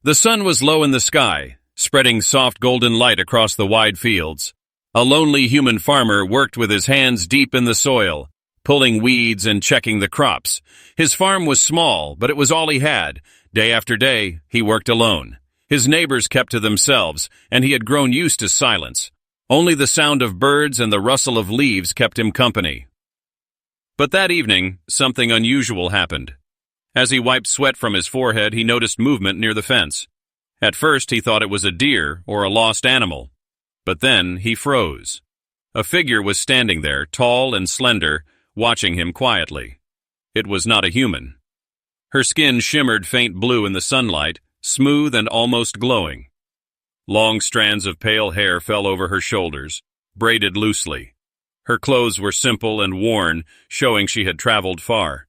The sun was low in the sky, spreading soft golden light across the wide fields. A lonely human farmer worked with his hands deep in the soil, pulling weeds and checking the crops. His farm was small, but it was all he had. Day after day, he worked alone. His neighbors kept to themselves, and he had grown used to silence. Only the sound of birds and the rustle of leaves kept him company. But that evening, something unusual happened. As he wiped sweat from his forehead, he noticed movement near the fence. At first, he thought it was a deer or a lost animal. But then he froze. A figure was standing there, tall and slender, watching him quietly. It was not a human. Her skin shimmered faint blue in the sunlight, smooth and almost glowing. Long strands of pale hair fell over her shoulders, braided loosely. Her clothes were simple and worn, showing she had traveled far.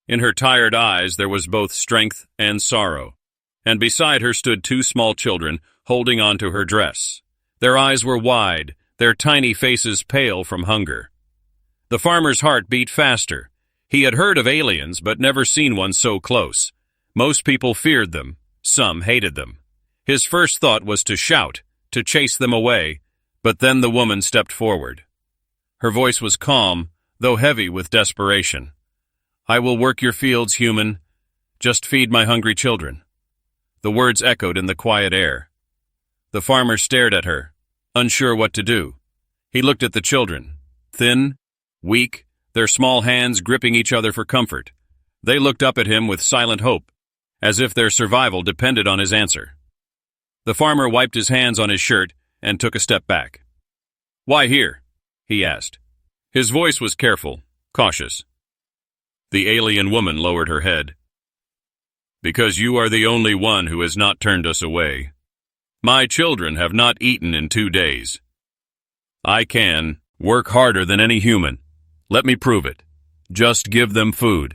In her tired eyes there was both strength and sorrow. And beside her stood two small children, holding on to her dress. Their eyes were wide, their tiny faces pale from hunger. The farmer's heart beat faster. He had heard of aliens, but never seen one so close. Most people feared them, some hated them. His first thought was to shout, to chase them away, but then the woman stepped forward. Her voice was calm, though heavy with desperation. "I will work your fields, human. Just feed my hungry children." The words echoed in the quiet air. The farmer stared at her, unsure what to do. He looked at the children, thin, weak, their small hands gripping each other for comfort. They looked up at him with silent hope, as if their survival depended on his answer. The farmer wiped his hands on his shirt and took a step back. "Why here?" he asked. His voice was careful, cautious. The alien woman lowered her head. "Because you are the only one who has not turned us away. My children have not eaten in 2 days. I can work harder than any human. Let me prove it. Just give them food."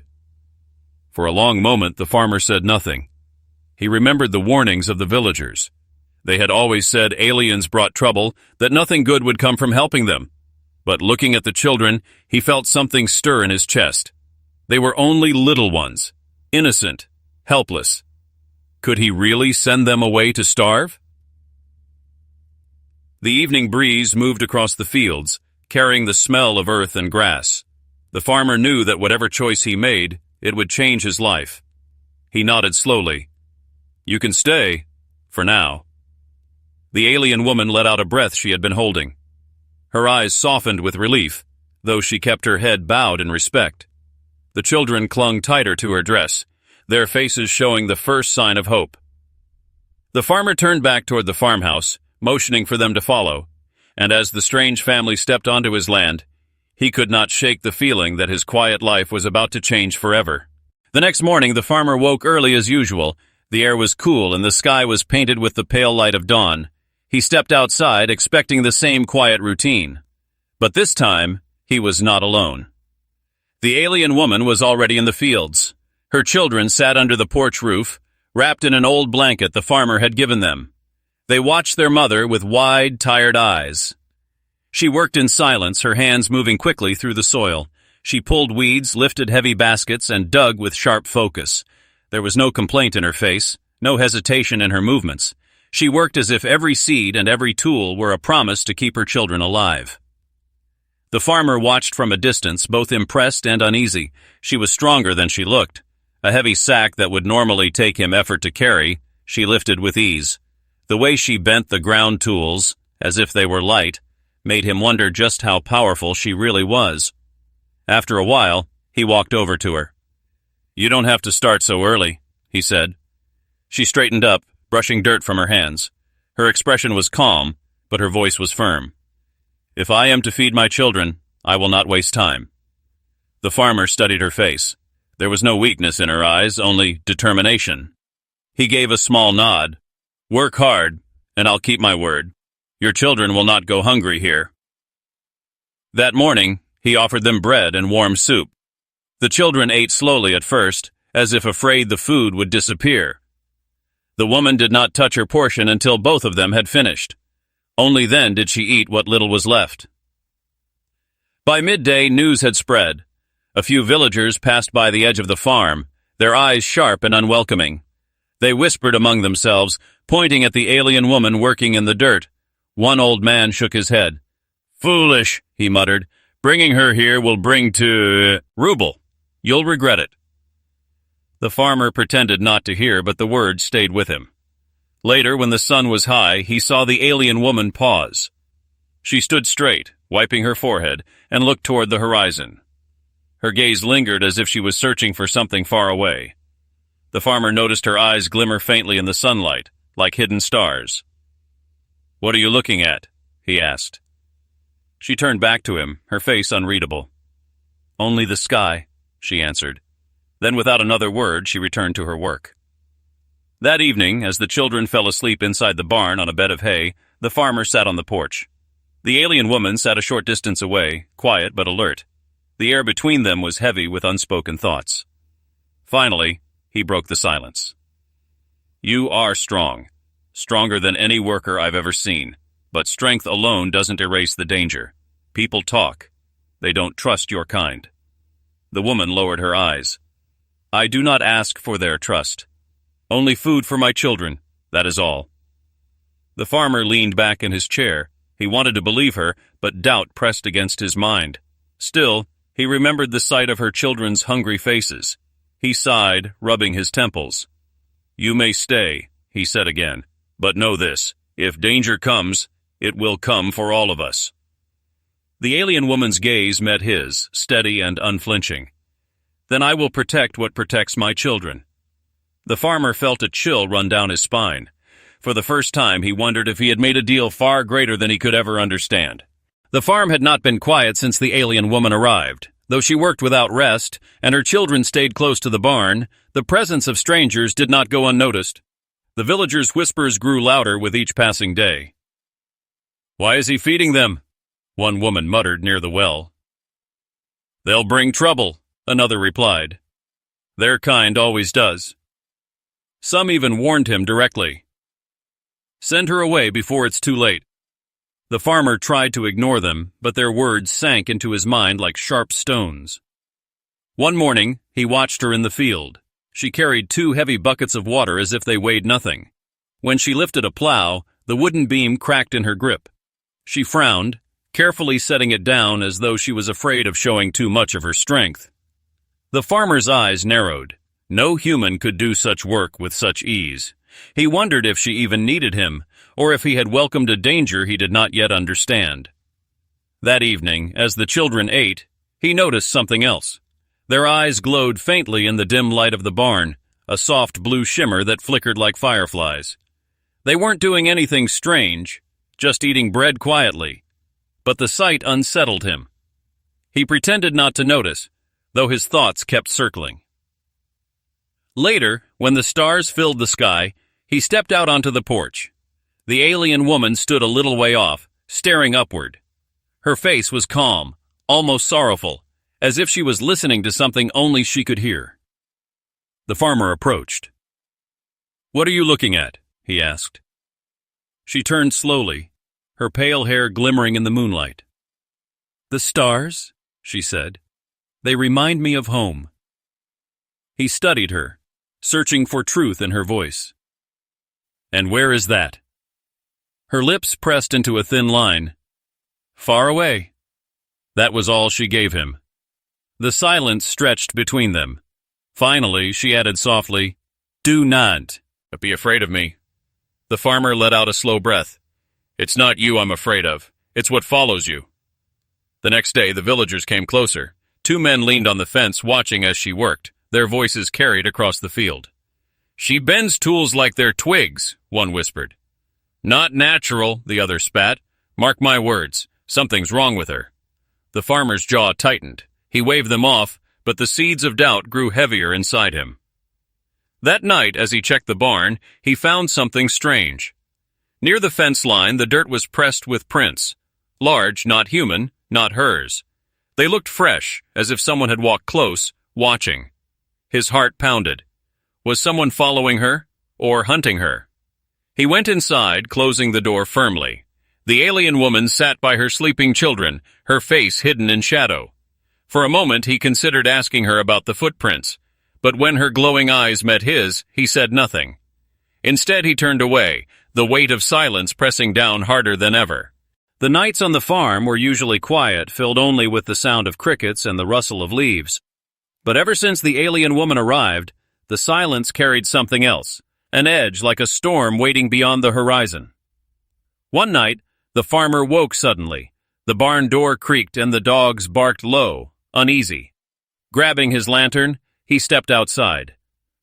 For a long moment, the farmer said nothing. He remembered the warnings of the villagers. They had always said aliens brought trouble, that nothing good would come from helping them. But looking at the children, he felt something stir in his chest. They were only little ones, innocent, helpless. Could he really send them away to starve? The evening breeze moved across the fields, carrying the smell of earth and grass. The farmer knew that whatever choice he made, it would change his life. He nodded slowly. "You can stay, for now." The alien woman let out a breath she had been holding. Her eyes softened with relief, though she kept her head bowed in respect. The children clung tighter to her dress, their faces showing the first sign of hope. The farmer turned back toward the farmhouse, motioning for them to follow, and as the strange family stepped onto his land, he could not shake the feeling that his quiet life was about to change forever. The next morning, the farmer woke early as usual. The air was cool and the sky was painted with the pale light of dawn. He stepped outside, expecting the same quiet routine. But this time, he was not alone. The alien woman was already in the fields. Her children sat under the porch roof, wrapped in an old blanket the farmer had given them. They watched their mother with wide, tired eyes. She worked in silence, her hands moving quickly through the soil. She pulled weeds, lifted heavy baskets, and dug with sharp focus. There was no complaint in her face, no hesitation in her movements. She worked as if every seed and every tool were a promise to keep her children alive. The farmer watched from a distance, both impressed and uneasy. She was stronger than she looked. A heavy sack that would normally take him effort to carry, she lifted with ease. The way she bent the ground tools, as if they were light, made him wonder just how powerful she really was. After a while, he walked over to her. "You don't have to start so early," he said. She straightened up, brushing dirt from her hands. Her expression was calm, but her voice was firm. "If I am to feed my children, I will not waste time." The farmer studied her face. There was no weakness in her eyes, only determination. He gave a small nod. "Work hard, and I'll keep my word. Your children will not go hungry here." That morning, he offered them bread and warm soup. The children ate slowly at first, as if afraid the food would disappear. The woman did not touch her portion until both of them had finished. Only then did she eat what little was left. By midday, news had spread. A few villagers passed by the edge of the farm, their eyes sharp and unwelcoming. They whispered among themselves, pointing at the alien woman working in the dirt. One old man shook his head. "Foolish," he muttered. "Bringing her here will bring to ruble. You'll regret it." The farmer pretended not to hear, but the words stayed with him. Later, when the sun was high, he saw the alien woman pause. She stood straight, wiping her forehead, and looked toward the horizon. Her gaze lingered as if she was searching for something far away. The farmer noticed her eyes glimmer faintly in the sunlight, like hidden stars. "What are you looking at?" he asked. She turned back to him, her face unreadable. "Only the sky," she answered. Then, without another word, she returned to her work. That evening, as the children fell asleep inside the barn on a bed of hay, the farmer sat on the porch. The alien woman sat a short distance away, quiet but alert. The air between them was heavy with unspoken thoughts. Finally, he broke the silence. "You are strong, stronger than any worker I've ever seen, but strength alone doesn't erase the danger. People talk. They don't trust your kind." The woman lowered her eyes. "I do not ask for their trust. Only food for my children, that is all." The farmer leaned back in his chair. He wanted to believe her, but doubt pressed against his mind. Still, he remembered the sight of her children's hungry faces. He sighed, rubbing his temples. "You may stay," he said again, "but know this, if danger comes, it will come for all of us." The alien woman's gaze met his, steady and unflinching. "Then I will protect what protects my children." The farmer felt a chill run down his spine. For the first time, he wondered if he had made a deal far greater than he could ever understand. The farm had not been quiet since the alien woman arrived. Though she worked without rest, and her children stayed close to the barn, the presence of strangers did not go unnoticed. The villagers' whispers grew louder with each passing day. "Why is he feeding them?" one woman muttered near the well. "They'll bring trouble," another replied. "Their kind always does." Some even warned him directly. "Send her away before it's too late." The farmer tried to ignore them, but their words sank into his mind like sharp stones. One morning, he watched her in the field. She carried 2 heavy buckets of water as if they weighed nothing. When she lifted a plow, the wooden beam cracked in her grip. She frowned, carefully setting it down as though she was afraid of showing too much of her strength. The farmer's eyes narrowed. No human could do such work with such ease. He wondered if she even needed him, or if he had welcomed a danger he did not yet understand. That evening, as the children ate, he noticed something else. Their eyes glowed faintly in the dim light of the barn, a soft blue shimmer that flickered like fireflies. They weren't doing anything strange, just eating bread quietly, but the sight unsettled him. He pretended not to notice, though his thoughts kept circling. Later, when the stars filled the sky, he stepped out onto the porch. The alien woman stood a little way off, staring upward. Her face was calm, almost sorrowful, as if she was listening to something only she could hear. The farmer approached. "What are you looking at?" he asked. She turned slowly, her pale hair glimmering in the moonlight. "The stars," she said. "They remind me of home." He studied her, searching for truth in her voice. "And where is that?" Her lips pressed into a thin line. "Far away." That was all she gave him. The silence stretched between them. Finally, she added softly, "Do not be afraid of me." The farmer let out a slow breath. "It's not you I'm afraid of. It's what follows you." The next day, the villagers came closer. 2 men leaned on the fence, watching as she worked, their voices carried across the field. "She bends tools like they're twigs," one whispered. "Not natural," the other spat. "Mark my words, something's wrong with her." The farmer's jaw tightened. He waved them off, but the seeds of doubt grew heavier inside him. That night, as he checked the barn, he found something strange. Near the fence line, the dirt was pressed with prints. Large, not human, not hers. They looked fresh, as if someone had walked close, watching. His heart pounded. Was someone following her, or hunting her? He went inside, closing the door firmly. The alien woman sat by her sleeping children, her face hidden in shadow. For a moment, he considered asking her about the footprints, but when her glowing eyes met his, he said nothing. Instead, he turned away, the weight of silence pressing down harder than ever. The nights on the farm were usually quiet, filled only with the sound of crickets and the rustle of leaves. But ever since the alien woman arrived, the silence carried something else, an edge like a storm waiting beyond the horizon. One night, the farmer woke suddenly. The barn door creaked and the dogs barked low, uneasy. Grabbing his lantern, he stepped outside.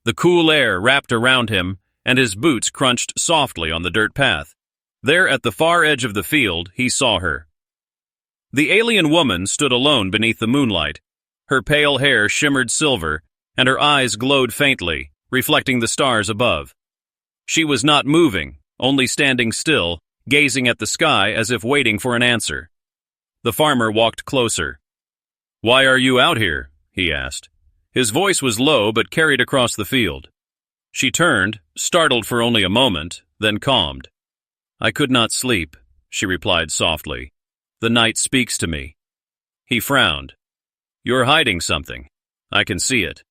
The cool air wrapped around him, and his boots crunched softly on the dirt path. There at the far edge of the field, he saw her. The alien woman stood alone beneath the moonlight. Her pale hair shimmered silver, and her eyes glowed faintly, reflecting the stars above. She was not moving, only standing still, gazing at the sky as if waiting for an answer. The farmer walked closer. "Why are you out here?" he asked. His voice was low but carried across the field. She turned, startled for only a moment, then calmed. "I could not sleep," she replied softly. "The night speaks to me." He frowned. "You're hiding something. I can see it."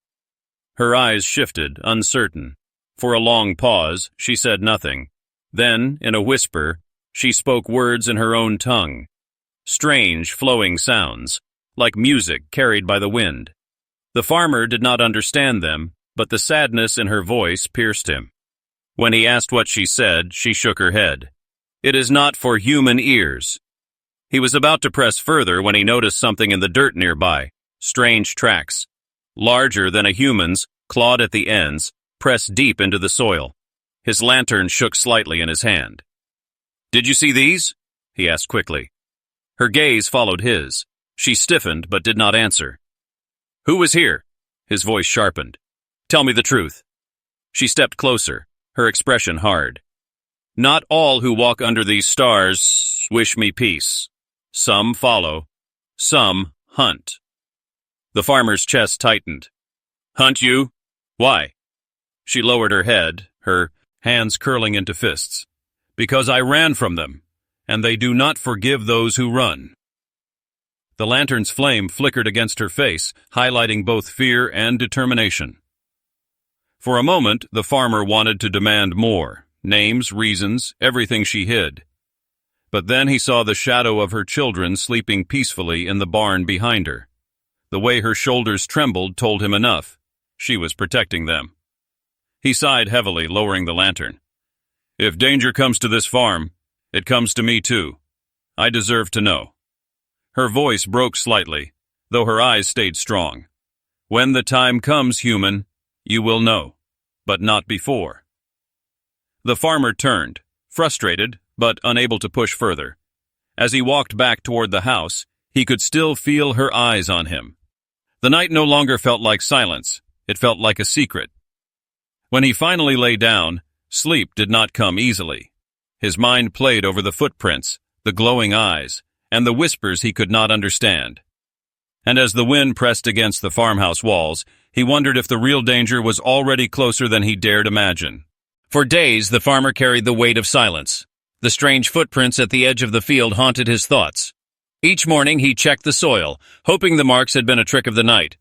Her eyes shifted, uncertain. For a long pause, she said nothing. Then, in a whisper, she spoke words in her own tongue. Strange, flowing sounds, like music carried by the wind. The farmer did not understand them, but the sadness in her voice pierced him. When he asked what she said, she shook her head. "It is not for human ears." He was about to press further when he noticed something in the dirt nearby. Strange tracks. Larger than a human's, clawed at the ends, pressed deep into the soil. His lantern shook slightly in his hand. "Did you see these?" he asked quickly. Her gaze followed his. She stiffened but did not answer. "Who was here?" His voice sharpened. "Tell me the truth." She stepped closer, her expression hard. "Not all who walk under these stars wish me peace. Some follow. Some hunt." The farmer's chest tightened. "Hunt you? Why?" She lowered her head, her hands curling into fists. "Because I ran from them, and they do not forgive those who run." The lantern's flame flickered against her face, highlighting both fear and determination. For a moment, the farmer wanted to demand more, names, reasons, everything she hid. But then he saw the shadow of her children sleeping peacefully in the barn behind her. The way her shoulders trembled told him enough. She was protecting them. He sighed heavily, lowering the lantern. "If danger comes to this farm, it comes to me too. I deserve to know." Her voice broke slightly, though her eyes stayed strong. "When the time comes, human, you will know, but not before." The farmer turned, frustrated, but unable to push further. As he walked back toward the house, he could still feel her eyes on him. The night no longer felt like silence, it felt like a secret. When he finally lay down, sleep did not come easily. His mind played over the footprints, the glowing eyes, and the whispers he could not understand. And as the wind pressed against the farmhouse walls, he wondered if the real danger was already closer than he dared imagine. For days, the farmer carried the weight of silence. The strange footprints at the edge of the field haunted his thoughts. Each morning he checked the soil, hoping the marks had been a trick of the night.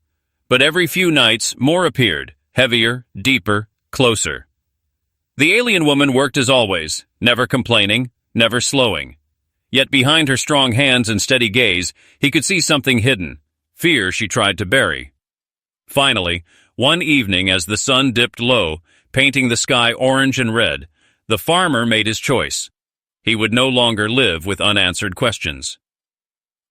But every few nights, more appeared, heavier, deeper, closer. The alien woman worked as always, never complaining, never slowing. Yet behind her strong hands and steady gaze, he could see something hidden, fear she tried to bury. Finally, one evening as the sun dipped low, painting the sky orange and red, the farmer made his choice. He would no longer live with unanswered questions.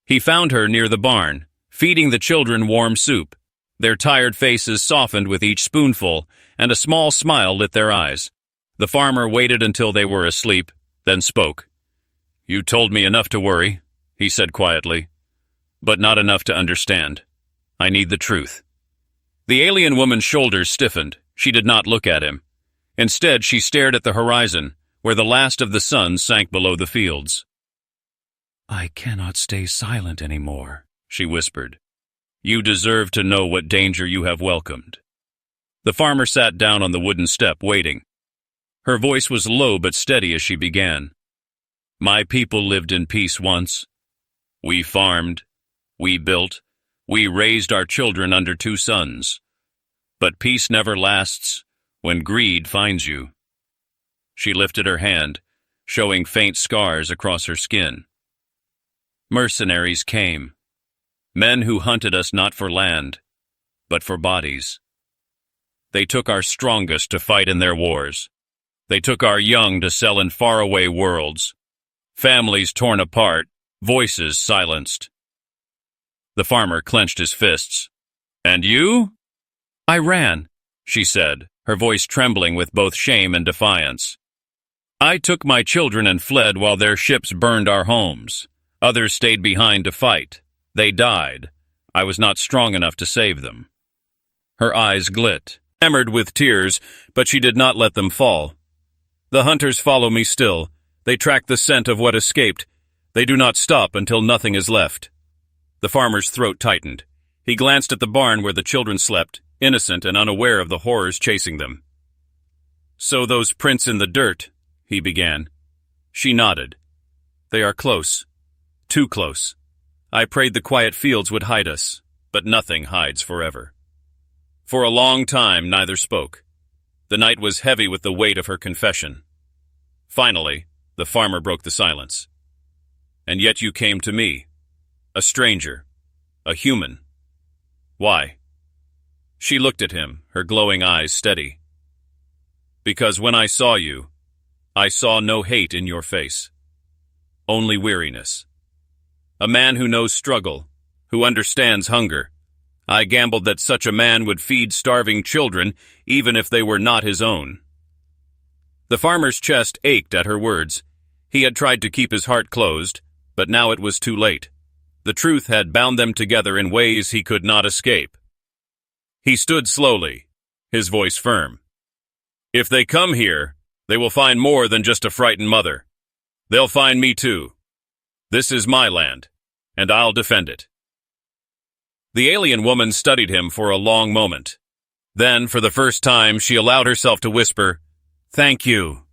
He found her near the barn, feeding the children warm soup. Their tired faces softened with each spoonful, and a small smile lit their eyes. The farmer waited until they were asleep, then spoke. "You told me enough to worry," he said quietly, "but not enough to understand. I need the truth." The alien woman's shoulders stiffened. She did not look at him. Instead, she stared at the horizon, where the last of the sun sank below the fields. "I cannot stay silent anymore," she whispered. "You deserve to know what danger you have welcomed." The farmer sat down on the wooden step, waiting. Her voice was low but steady as she began. "My people lived in peace once. We farmed, we built, we raised our children under 2 suns. But peace never lasts when greed finds you. She lifted her hand, showing faint scars across her skin. Mercenaries came. Men who hunted us not for land, but for bodies. They took our strongest to fight in their wars. They took our young to sell in faraway worlds. Families torn apart, voices silenced. The farmer clenched his fists. "And you?" "I ran," she said, her voice trembling with both shame and defiance. "I took my children and fled while their ships burned our homes. Others stayed behind to fight. They died. I was not strong enough to save them." Her eyes glit, hammered with tears, but she did not let them fall. "The hunters follow me still. They track the scent of what escaped. They do not stop until nothing is left." The farmer's throat tightened. He glanced at the barn where the children slept, innocent and unaware of the horrors chasing them. "So those prints in the dirt," he began. She nodded. "They are close. Too close. I prayed the quiet fields would hide us, but nothing hides forever." For a long time, neither spoke. The night was heavy with the weight of her confession. Finally, the farmer broke the silence. "And yet you came to me, a stranger, a human. Why?" She looked at him, her glowing eyes steady. "Because when I saw you, I saw no hate in your face, only weariness. A man who knows struggle, who understands hunger. I gambled that such a man would feed starving children, even if they were not his own." The farmer's chest ached at her words. He had tried to keep his heart closed, but now it was too late. The truth had bound them together in ways he could not escape. He stood slowly, his voice firm. "If they come here, they will find more than just a frightened mother. They'll find me too. This is my land, and I'll defend it." The alien woman studied him for a long moment. Then, for the first time, she allowed herself to whisper, "Thank you."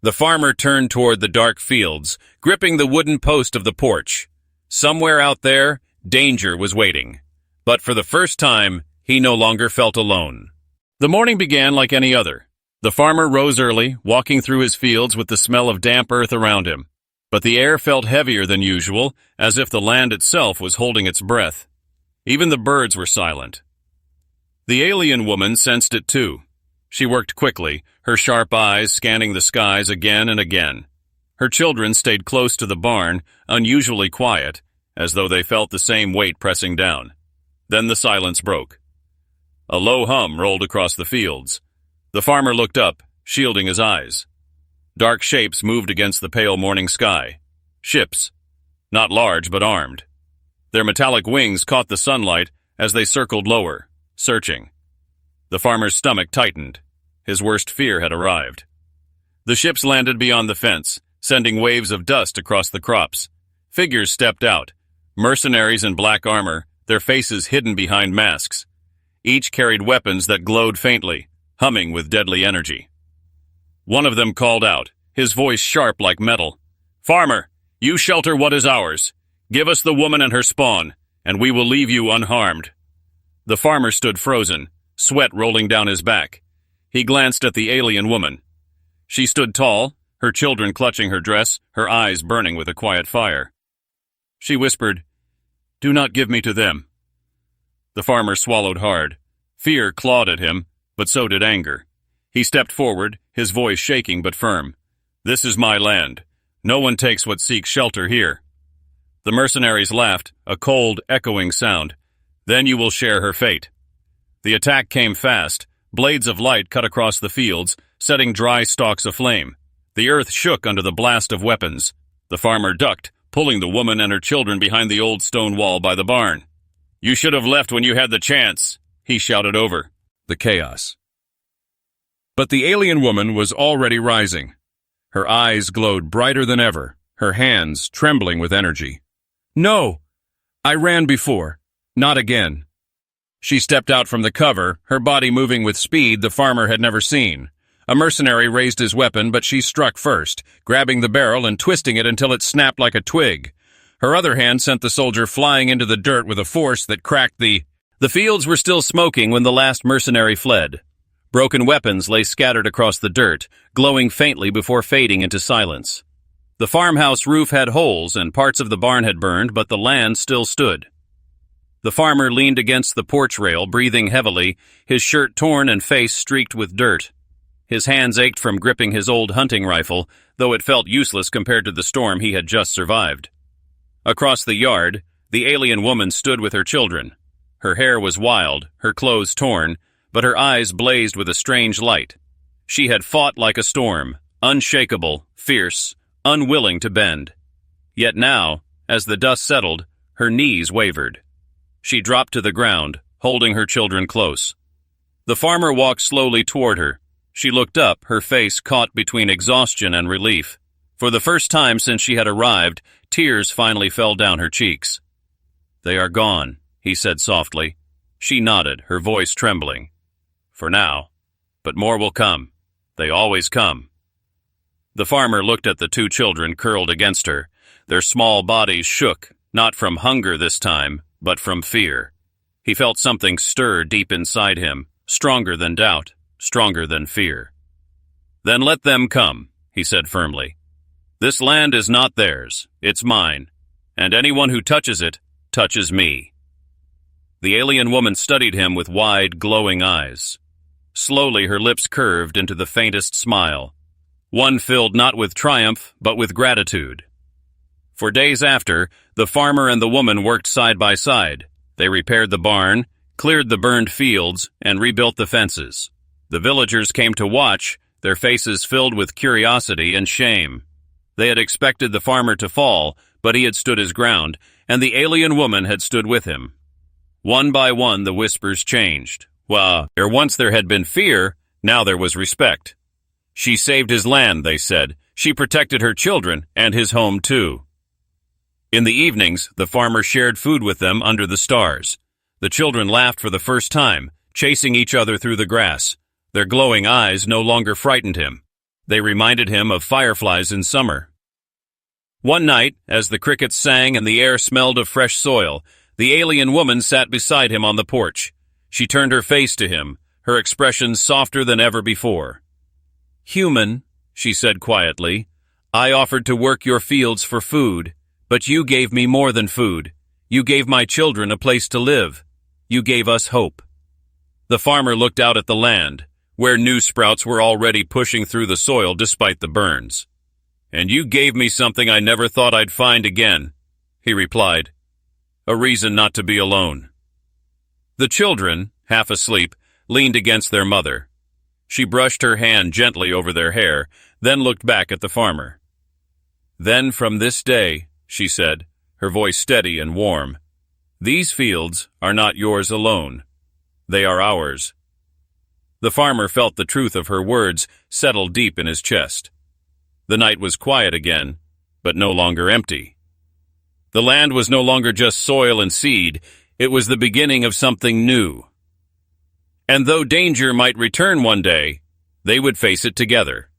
The farmer turned toward the dark fields, gripping the wooden post of the porch. Somewhere out there, danger was waiting. But for the first time, he no longer felt alone. The morning began like any other. The farmer rose early, walking through his fields with the smell of damp earth around him. But the air felt heavier than usual, as if the land itself was holding its breath. Even the birds were silent. The alien woman sensed it too. She worked quickly, her sharp eyes scanning the skies again and again. Her children stayed close to the barn, unusually quiet, as though they felt the same weight pressing down. Then the silence broke. A low hum rolled across the fields. The farmer looked up, shielding his eyes. Dark shapes moved against the pale morning sky. Ships, not large but armed. Their metallic wings caught the sunlight as they circled lower, searching. The farmer's stomach tightened. His worst fear had arrived. The ships landed beyond the fence, sending waves of dust across the crops. Figures stepped out, mercenaries in black armor, their faces hidden behind masks. Each carried weapons that glowed faintly, humming with deadly energy. One of them called out, his voice sharp like metal. "Farmer, you shelter what is ours. Give us the woman and her spawn, and we will leave you unharmed." The farmer stood frozen, sweat rolling down his back. He glanced at the alien woman. She stood tall, her children clutching her dress, her eyes burning with a quiet fire. She whispered, "Do not give me to them." The farmer swallowed hard. Fear clawed at him, but so did anger. He stepped forward, his voice shaking but firm. "This is my land. No one takes what seeks shelter here." The mercenaries laughed, a cold, echoing sound. "Then you will share her fate." The attack came fast. Blades of light cut across the fields, setting dry stalks aflame. The earth shook under the blast of weapons. The farmer ducked, pulling the woman and her children behind the old stone wall by the barn. "You should have left when you had the chance," he shouted over the chaos. But the alien woman was already rising. Her eyes glowed brighter than ever, her hands trembling with energy. "No! I ran before. Not again." She stepped out from the cover, her body moving with speed the farmer had never seen. A mercenary raised his weapon, but she struck first, grabbing the barrel and twisting it until it snapped like a twig. Her other hand sent the soldier flying into the dirt with a force that cracked the fields were still smoking when the last mercenary fled. Broken weapons lay scattered across the dirt, glowing faintly before fading into silence. The farmhouse roof had holes and parts of the barn had burned, but the land still stood. The farmer leaned against the porch rail, breathing heavily, his shirt torn and face streaked with dirt. His hands ached from gripping his old hunting rifle, though it felt useless compared to the storm he had just survived. Across the yard, the alien woman stood with her children. Her hair was wild, her clothes torn, but her eyes blazed with a strange light. She had fought like a storm, unshakable, fierce, unwilling to bend. Yet now, as the dust settled, her knees wavered. She dropped to the ground, holding her children close. The farmer walked slowly toward her. She looked up, her face caught between exhaustion and relief. For the first time since she had arrived, tears finally fell down her cheeks. "They are gone," he said softly. She nodded, her voice trembling. "For now. But more will come. They always come." The farmer looked at the two children curled against her. Their small bodies shook, not from hunger this time, but from fear. He felt something stir deep inside him, stronger than doubt, stronger than fear. "Then let them come," he said firmly. "This land is not theirs, it's mine, and anyone who touches it, touches me." The alien woman studied him with wide, glowing eyes. Slowly her lips curved into the faintest smile, one filled not with triumph, but with gratitude. For days after, the farmer and the woman worked side by side. They repaired the barn, cleared the burned fields, and rebuilt the fences. The villagers came to watch, their faces filled with curiosity and shame. They had expected the farmer to fall, but he had stood his ground, and the alien woman had stood with him. One by one the whispers changed. Once there had been fear, now there was respect. She saved his land, they said. She protected her children, and his home too. In the evenings, the farmer shared food with them under the stars. The children laughed for the first time, chasing each other through the grass. Their glowing eyes no longer frightened him. They reminded him of fireflies in summer. One night, as the crickets sang and the air smelled of fresh soil, the alien woman sat beside him on the porch. She turned her face to him, her expression softer than ever before. "Human," she said quietly, "I offered to work your fields for food, but you gave me more than food. You gave my children a place to live. You gave us hope." The farmer looked out at the land, where new sprouts were already pushing through the soil despite the burns. "And you gave me something I never thought I'd find again," he replied. "A reason not to be alone." The children, half asleep, leaned against their mother. She brushed her hand gently over their hair, then looked back at the farmer. "Then from this day," she said, her voice steady and warm, "these fields are not yours alone. They are ours." The farmer felt the truth of her words settle deep in his chest. The night was quiet again, but no longer empty. The land was no longer just soil and seed, it was the beginning of something new. And though danger might return one day, they would face it together.